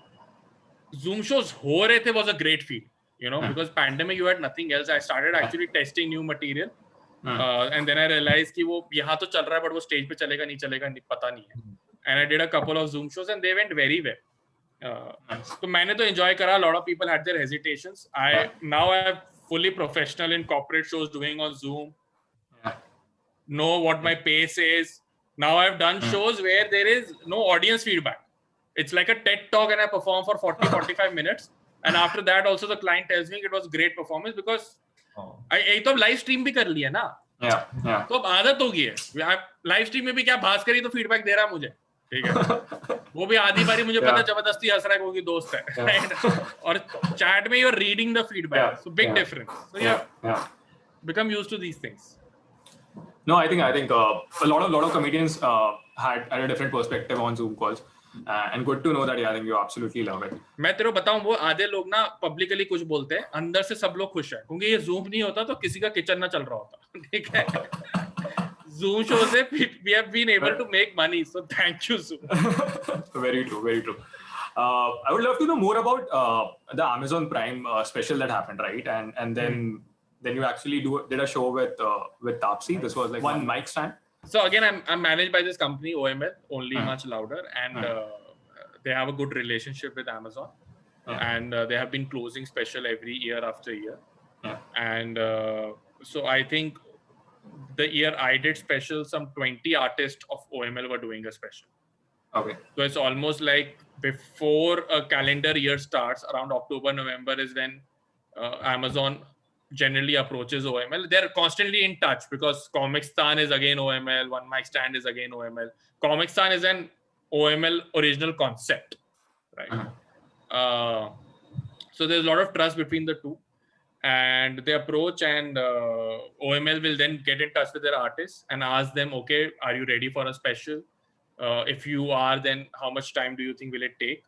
Zoom shows हो रहे थे was a great feel, you know, because pandemic you had nothing else. I started actually testing new material, and then I realized कि वो यहाँ तो चल रहा है, but वो stage पे चलेगा नहीं चलेगा पता नहीं है. And I did a couple of Zoom shows and they went very well. So मैंने तो enjoy करा. A lot of people had their hesitations. Now I have fully professional in corporate shows doing on Zoom. Know what my pace is. Now I've done shows where there is no audience feedback. It's like a TED talk and I perform for 40-45 minutes. And after that also the client tells me it was great performance because I तो live stream भी कर लिया ना. तो अब आदत हो गई है. Live stream में भी क्या भास्कर ही तो feedback दे रहा मुझे. ठीक है. वो भी आधी बारी मुझे पता जबरदस्ती हंस रहा है क्योंकि दोस्त है. और chat में you're reading the feedback. So big difference. So yeah. Become used to these things. No, I think a lot of comedians had a different perspective on Zoom calls, and good to know that. Yeah, I think you absolutely love it. मैं तेरे को बताऊं, वो आधे लोग ना publicly कुछ बोलते हैं, अंदर से सब लोग खुश हैं क्योंकि ये Zoom नहीं होता तो किसी का किचन ना चल रहा होता. ठीक है. Zoom show से we have been able to make money, so thank you Zoom. Very true, very true. I would love to know more about the Amazon Prime special that happened, right? And then you actually did a show with Taapsee. This was like one mic stand. So again, I'm managed by this company OML, Only Much Louder, and they have a good relationship with Amazon, and they have been closing special every year after year. And so I think the year I did special, some 20 artists of OML were doing a special. Okay. So it's almost like before a calendar year starts, around October, November is when Amazon generally approaches OML. They're constantly in touch because Comicstan is again OML, One Mic Stand is again OML. Comicstan is an OML original concept, right? So there's a lot of trust between the two, and they approach, and OML will then get in touch with their artists and ask them, okay, are you ready for a special? If you are, then how much time do you think will it take?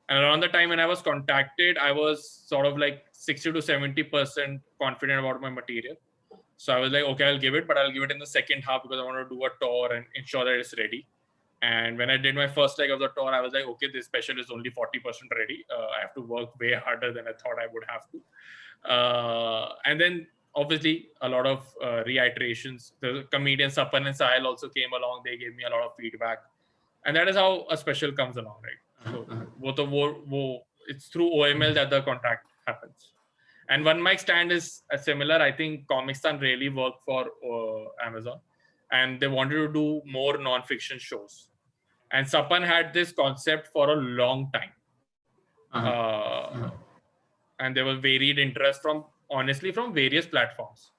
And around the time when I was contacted, I was sort of like 60 to 70% confident about my material. So I was like, okay, I'll give it, but I'll give it in the second half because I want to do a tour and ensure that it's ready. And when I did my first leg of the tour, I was like, okay, this special is only 40% ready. I have to work way harder than I thought I would have to. And then obviously a lot of reiterations. The comedians Sapan and Sahil also came along. They gave me a lot of feedback. And that is how a special comes along, right? So it's through OML that the contract happens. And One Mic Stand is similar. I think Comicstan really worked for Amazon, and they wanted to do more non-fiction shows. And Sapan had this concept for a long time. And there was varied interest from various platforms.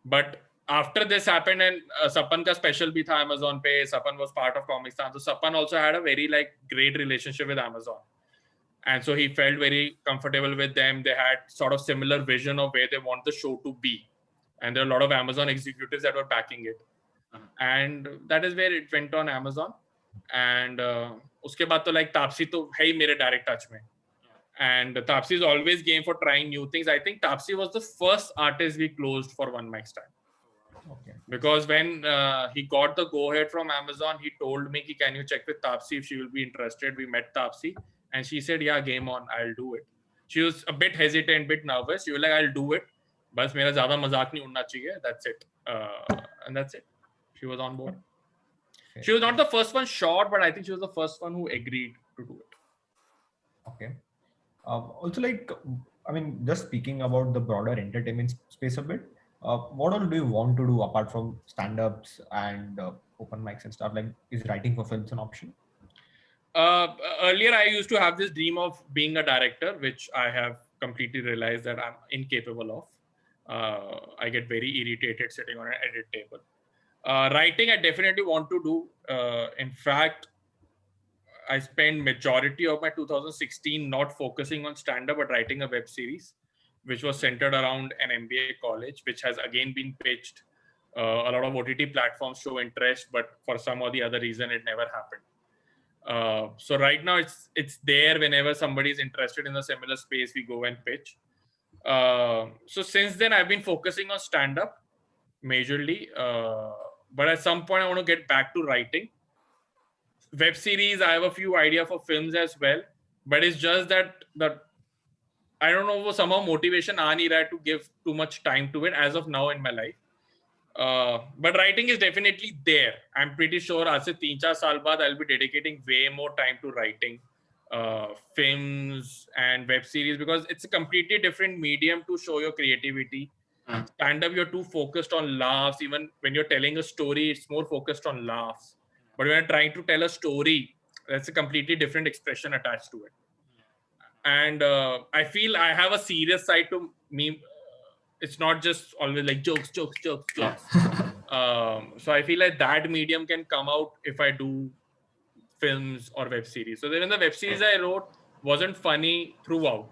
But after this happened, and Sapan ka special bhi tha Amazon pe, Sapan was part of Comicstan. So Sapan also had a very great relationship with Amazon. And so he felt very comfortable with them. They had sort of similar vision of where they want the show to be. And there are a lot of Amazon executives that were backing it. And that is where it went on Amazon. And uske baad to Taapsee to hai hi mere direct touch mein. And Taapsee is always game for trying new things. I think Taapsee was the first artist we closed for One Mic Stand. Okay. Because when he got the go-ahead from Amazon, he told me, can you check with Taapsee if she will be interested? We met Taapsee and she said, yeah, game on, I'll do it. She was a bit hesitant, bit nervous. She was like, I'll do it. Bas mera zyada mazak nahi unna chahiye. That's it. And that's it. She was on board. Okay. She was not the first one shot, but I think she was the first one who agreed to do it. Okay. Also, just speaking about the broader entertainment space a bit, What all do you want to do apart from stand-ups and open mics and stuff? Like, is writing for films an option? Earlier, I used to have this dream of being a director, which I have completely realized that I'm incapable of. I get very irritated sitting on an edit table. Writing, I definitely want to do. In fact, I spent majority of my 2016 not focusing on stand-up, but writing a web series, which was centered around an MBA college, which has again been pitched. A lot of OTT platforms show interest, but for some or the other reason, it never happened. So right now, it's there. Whenever somebody is interested in a similar space, we go and pitch. So since then, I've been focusing on stand-up majorly. But at some point, I want to get back to writing. Web series, I have a few ideas for films as well, but it's just that I don't know, somehow motivation aa nahi raha to give too much time to it as of now in my life. But writing is definitely there. I'm pretty sure aaj se 3-4 saal baad I'll be dedicating way more time to writing films and web series, because it's a completely different medium to show your creativity. Stand-up, you're too focused on laughs. Even when you're telling a story, it's more focused on laughs. But when you're trying to tell a story, that's a completely different expression attached to it. And I feel I have a serious side to me. It's not just always like jokes. So I feel like that medium can come out if I do films or web series. So then the web series I wrote wasn't funny throughout.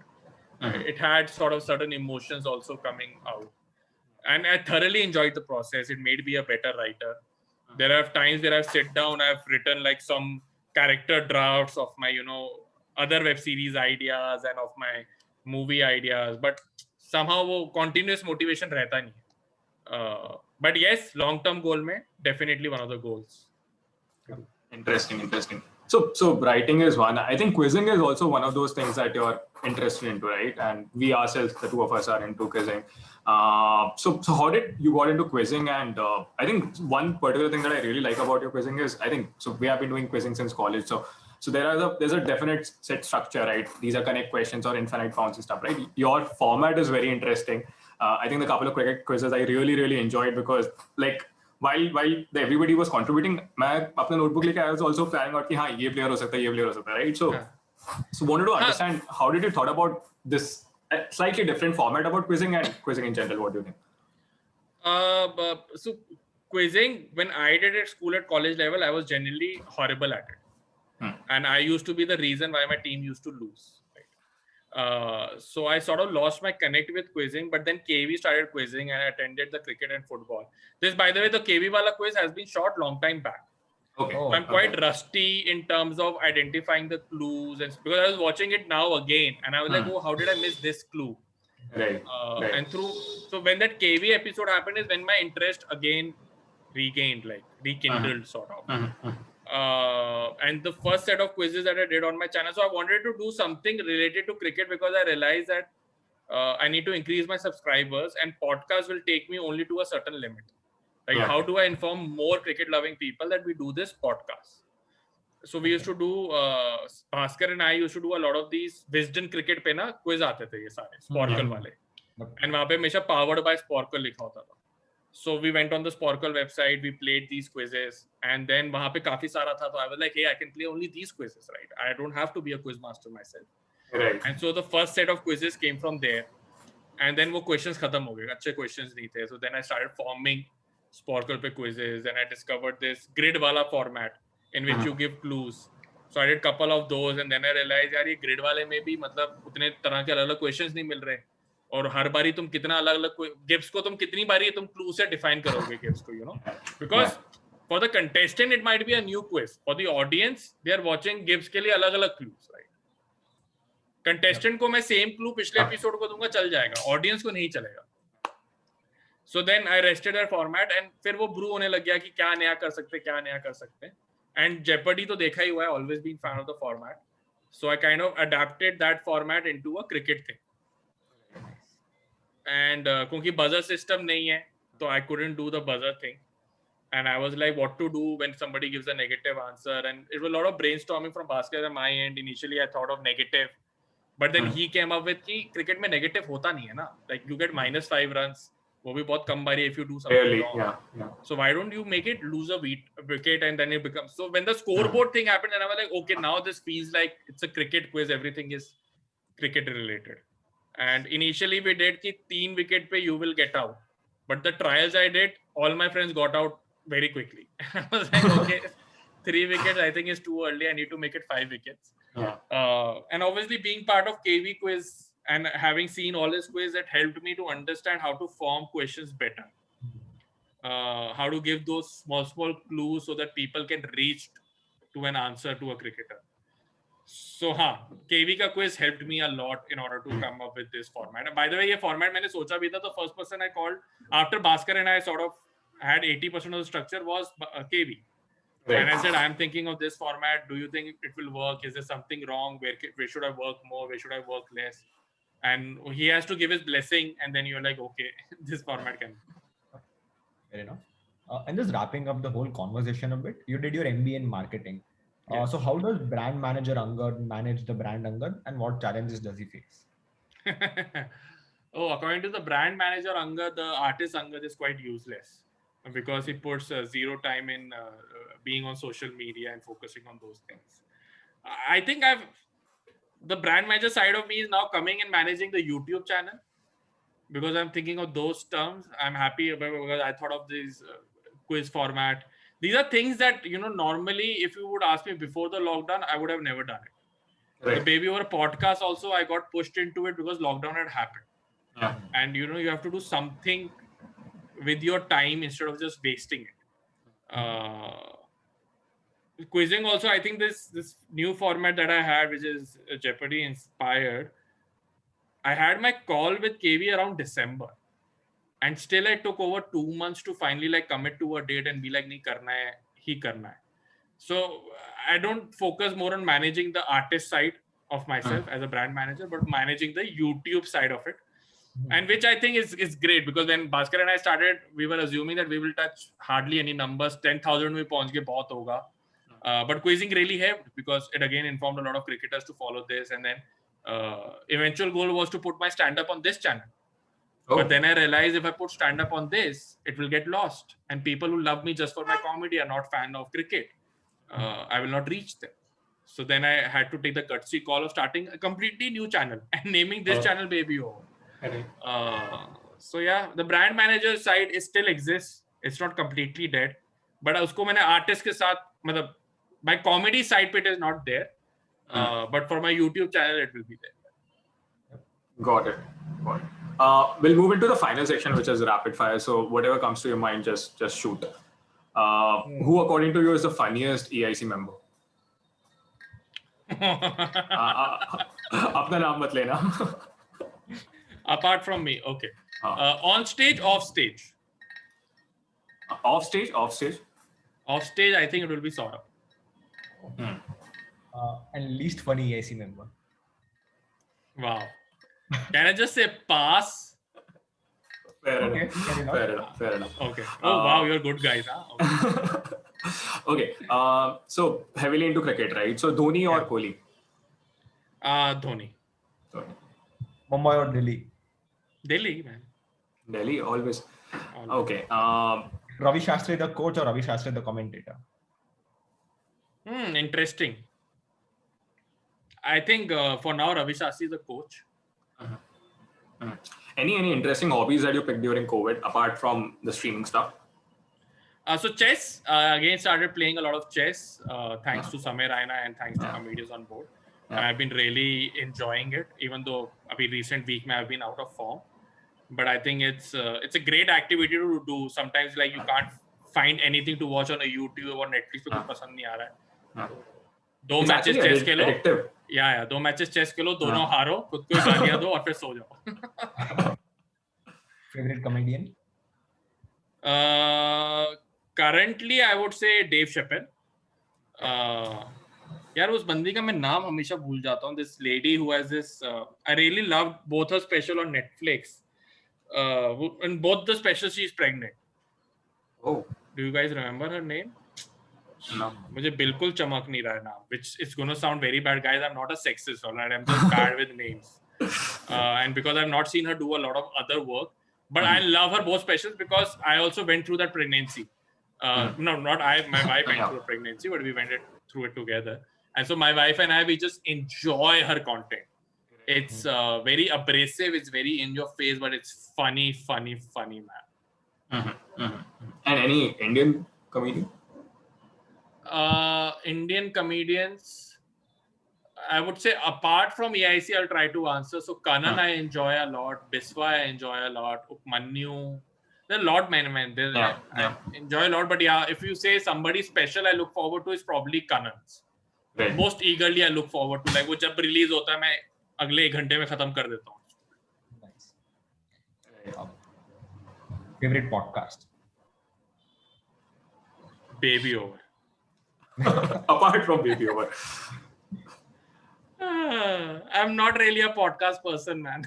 It had sort of certain emotions also coming out. And I thoroughly enjoyed the process. It made me a better writer. There are times where I've sit down, I've written like some character drafts of my, other web series ideas and of my movie ideas. But somehow wo continuous motivation rehta nahi. But yes, long-term goal mein, definitely one of the goals. Interesting. So writing is one. I think quizzing is also one of those things that you're interested into, right? And we ourselves, the two of us, are into quizzing. So how did you got into quizzing? And I think one particular thing that I really like about your quizzing is, we have been doing quizzing since college. So there's a definite set structure, right? These are connect questions or infinite counts and stuff, right? Your format is very interesting. I think the couple of cricket quizzes I really enjoyed, because like while everybody was contributing, मैं अपना notebook लेके I was also planning out कि हाँ ये player हो सकता है, right? So wanted to understand how did you thought about this slightly different format about quizzing and quizzing in general? What do you think? So quizzing, when I did it at school at college level, I was genuinely horrible at it. And I used to be the reason why my team used to lose. So I sort of lost my connect with quizzing, but then KV started quizzing and I attended the cricket and football. This, by the way, the KV wala quiz has been shot long time back. Okay. So I'm quite rusty in terms of identifying the clues, and because I was watching it now again and I was like, oh, how did I miss this clue? Right. And so when that KV episode happened is when my interest again rekindled sort of. And the first set of quizzes that I did on my channel, so I wanted to do something related to cricket, because I realized that I need to increase my subscribers, and podcasts will take me only to a certain limit. Like, how do I inform more cricket loving people that we do this podcast? So we used to do, Bhaskar and I used to do a lot of these Wisden cricket pe na quiz aate the ye sare, Sporkle wale. And wahan pe hamesha powered by Sporkle likha hota tha. So we went on the Sporkle website, we played these quizzes, and then wahan pe kafi sara tha, so I was like, hey, I can play only these quizzes, right? I don't have to be a quiz master myself. Right. And so the first set of quizzes came from there, and then wo questions khatam ho gaye, अच्छे questions nahi the. So then I started forming Sporkle pe quizzes, and I discovered this grid wala format in which you give clues. So I did couple of those, and then I realized यार ये grid वाले में भी मतलब उतने तरह के अलग-अलग questions नहीं मिल रहे, और हर बारी तुम कितना अलग-अलग गिब्स को तुम कितनी बारी तुम clue से define करोगे गिब्स को, because for the contestant it might be a new quiz, for the audience they are watching Gibbs के लिए अलग-अलग clues, right? Contestant को मैं same clue पिछले episode को दूंगा, चल जाएगा, audience को नहीं चलेगा. So then I rested that format, and फिर वो brew होने लग गया कि क्या नया कर सकते. And Jeopardy तो देखा ही हुआ है, always been fan of the format. So I kind of adapted that format into a cricket thing. And क्योंकि buzzer system नहीं है, so I couldn't do the buzzer thing. And I was like, what to do when somebody gives a negative answer? And it was a lot of brainstorming from Bhaskar and my end. Initially, I thought of negative. But then he came up with कि cricket में negative होता नहीं है ना. Like you get -5 runs. वो भी बहुत कम बारी if you do something Really, wrong. yeah. So why don't you make it lose a wicket and then it becomes... So when the scoreboard thing happened, and I was like, okay, now this feels like it's a cricket quiz. Everything is cricket related. And initially we did ki 3 wicket pe you will get out. But the trials I did, all my friends got out very quickly. I was like, okay, 3 wickets I think is too early. I need to make it 5 wickets. Yeah. And obviously being part of KV quiz and having seen all his quiz, it helped me to understand how to form questions better. How to give those small clues so that people can reach to an answer to a cricketer. So KV ka quiz helped me a lot in order to come up with this format. And by the way, ये format मैंने सोचा भी था. The first person I called after Bhaskar and I sort of had 80% of the structure was KV. Right. And I said, I'm thinking of this format. Do you think it will work? Is there something wrong? Where should I work more? Where should I work less? And he has to give his blessing, and then you're like, okay, this format can. Fair enough. And just wrapping up the whole conversation a bit, you did your MBA in marketing. Yes. So how does brand manager Angad manage the brand Angad, and what challenges does he face? According to the brand manager Angad, the artist Angad is quite useless because he puts zero time in being on social media and focusing on those things. I think the brand manager side of me is now coming and managing the YouTube channel because I'm thinking of those terms. I'm happy because I thought of this quiz format. These are things that, normally if you would ask me before the lockdown, I would have never done it. Right. The Baby Over podcast also, I got pushed into it because lockdown had happened. Yeah. And, you have to do something with your time instead of just wasting it. Quizzing also, I think this new format that I had, which is Jeopardy inspired, I had my call with KV around December, and still I took over 2 months to finally commit to a date and be like, nahi karna hai, hi karna hai. So I don't focus more on managing the artist side of myself as a brand manager, but managing the YouTube side of it. And which I think is great, because when Bhaskar and I started, we were assuming that we will touch hardly any numbers. 10,000 mein pahunch ke bahut hoga. But quizzing really helped because it again informed a lot of cricketers to follow this. And then eventual goal was to put my stand-up on this channel. But then I realized if I put stand-up on this, it will get lost. And people who love me just for my comedy are not fan of cricket. I will not reach them. So then I had to take the gutsy call of starting a completely new channel and naming this channel Baby Over. So yeah, the brand manager side still exists. It's not completely dead. But usko maine artist ke saath, my comedy side it is not there. But for my YouTube channel, it will be there. Got it. We'll move into the final section, which is rapid fire. So whatever comes to your mind, just shoot. Who, according to you, is the funniest EIC member? अपना नाम मत लेना. Apart from me, okay. On stage, off stage. Off stage. Off stage, I think it will be Saurabh. And least funny EIC member. Wow. Can I just say pass? Fair enough. Okay. Wow, you're good guys, huh? Okay. So heavily into cricket, right? So Dhoni or Kohli? Dhoni. Mumbai or Delhi? Delhi, man. Delhi, always. Okay. Ravi Shastri the coach or Ravi Shastri the commentator? Interesting. I think for now, Ravi Shastri is the coach. Any interesting hobbies that you picked during COVID, apart from the streaming stuff? So chess, again started playing a lot of chess, thanks to Samir Raina and thanks to comedians on board. And I've been really enjoying it, even though recent week I've been out of form. But I think it's a great activity to do. Sometimes you can't find anything to watch on a YouTube or Netflix because pasand nahi aa raha hai. दो matches chess खेलो. या 2 matches chess खेलो, दोनों हारो, खुद को गालियां दो और फिर सो जाओ. Favorite comedian? Currently, I would say Dave Chappelle. यार उस बंदी का मैं नाम हमेशा भूल जाता हूँ. This lady who has this, I really loved both her special on Netflix. In both the specials, she's pregnant. Oh. Do you guys remember her name? No. मुझे बिल्कुल चमक नहीं रहा है नाम. Which is going to sound very bad, guys. I'm not a sexist, alright? I'm just bad with names. And because I've not seen her do a lot of other work, But I love her both specials because I also went through that pregnancy. No, not I. My wife went through a pregnancy, but we went through it together. And so my wife and I, we just enjoy her content. It's very abrasive. It's very in your face, but it's funny, man. And any Indian comedian? Indian comedians, I would say apart from EIC, I'll try to answer. So Kanan, I enjoy a lot. Biswa, I enjoy a lot. Upmanyu. There are a lot, man. I enjoy a lot. But yeah, if you say somebody special I look forward to is probably Kanan's. Right. Most eagerly I look forward to. Like वो जब release होता है मैं अगले 1 घंटे में खत्म कर देता हूँ. Nice. Favorite podcast? Baby Over. Apart from Baby Over. I'm not really a podcast person, man.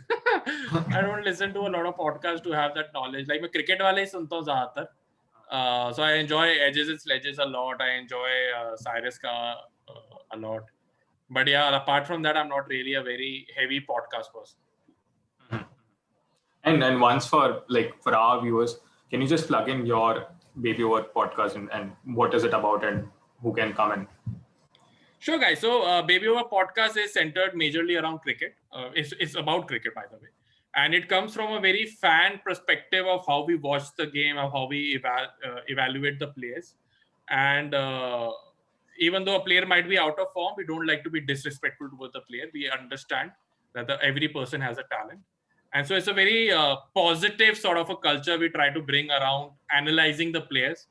I don't listen to a lot of podcasts to have that knowledge. Like मैं cricket वाले ही सुनता हूँ ज़्यादातर. So I enjoy Edges and Sledges a lot. I enjoy Cyrus ka a lot. But yeah, apart from that, I'm not really a very heavy podcast person. And once for our viewers, can you just plug in your Baby Over podcast and what is it about and who can come in? Sure, guys. So Baby Over podcast is centered majorly around cricket. It's about cricket, by the way. And it comes from a very fan perspective of how we watch the game, of how we evaluate the players. And even though a player might be out of form, we don't like to be disrespectful towards the player. We understand that every person has a talent. And so it's a very positive sort of a culture we try to bring around analyzing the players.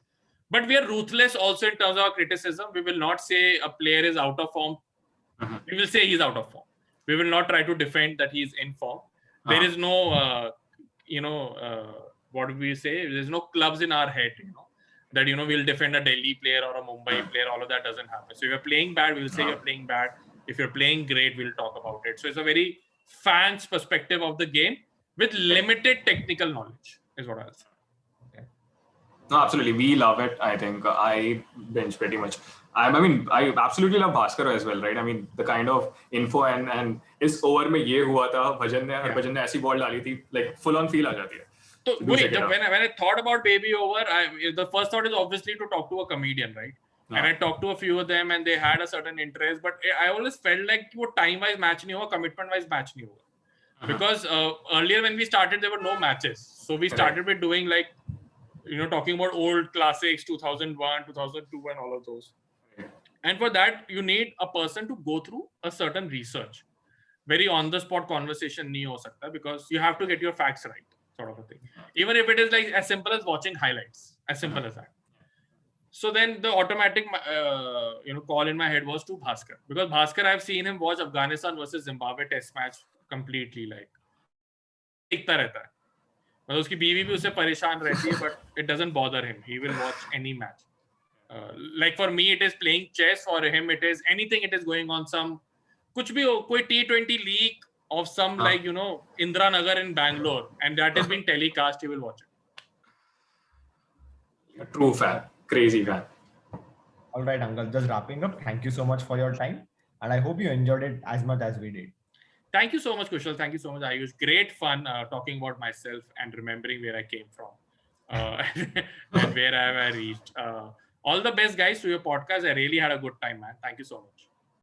But we are ruthless also in terms of our criticism. We will not say a player is out of form. We will say he's out of form. We will not try to defend that he's in form. There is no, what do we say? There's no clubs in our head, that, we'll defend a Delhi player or a Mumbai player. All of that doesn't happen. So if you're playing bad, we'll say you're playing bad. If you're playing great, we'll talk about it. So it's a very fans perspective of the game with limited technical knowledge is what I'll say. No, absolutely. We love it. I think I binge pretty much. I absolutely love Bhaskar as well, right? I mean, the kind of info and इस over में ये हुआ था, Harbhajan ने ऐसी ball डाली थी, like full on feel आ जाती है. So wait, when I thought about Baby Over, the first thought is obviously to talk to a comedian, right? And I talked to a few of them and they had a certain interest, but I always felt like वो time-wise match नहीं हुआ, commitment-wise match नहीं हुआ. Because earlier when we started, there were no matches. So we started with doing talking about old classics, 2001, 2002 and all of those. And for that, you need a person to go through a certain research. Very on-the-spot conversation nahi ho sakta because you have to get your facts right, sort of a thing. Even if it is like as simple as watching highlights, as simple as that. So then the automatic call in my head was to Bhaskar. Because Bhaskar, I've seen him watch Afghanistan versus Zimbabwe test match completely. दिखता रहता है. मतलब उसकी बीवी भी उससे परेशान रहती है, but it doesn't bother him. He will watch any match. Like for me, it is playing chess. For him, it is anything. It is going on some, कुछ भी हो, कोई T20 league of some Indira Nagar in Bangalore, and that is being telecast. He will watch it. A true fan, crazy fan. All right, Angad. Just wrapping up. Thank you so much for your time, and I hope you enjoyed it as much as we did. Thank you so much, Kushal. Thank you so much. It was great fun talking about myself and remembering where I came from and where I have reached. All the best, guys, to your podcast. I really had a good time, man. Thank you so much.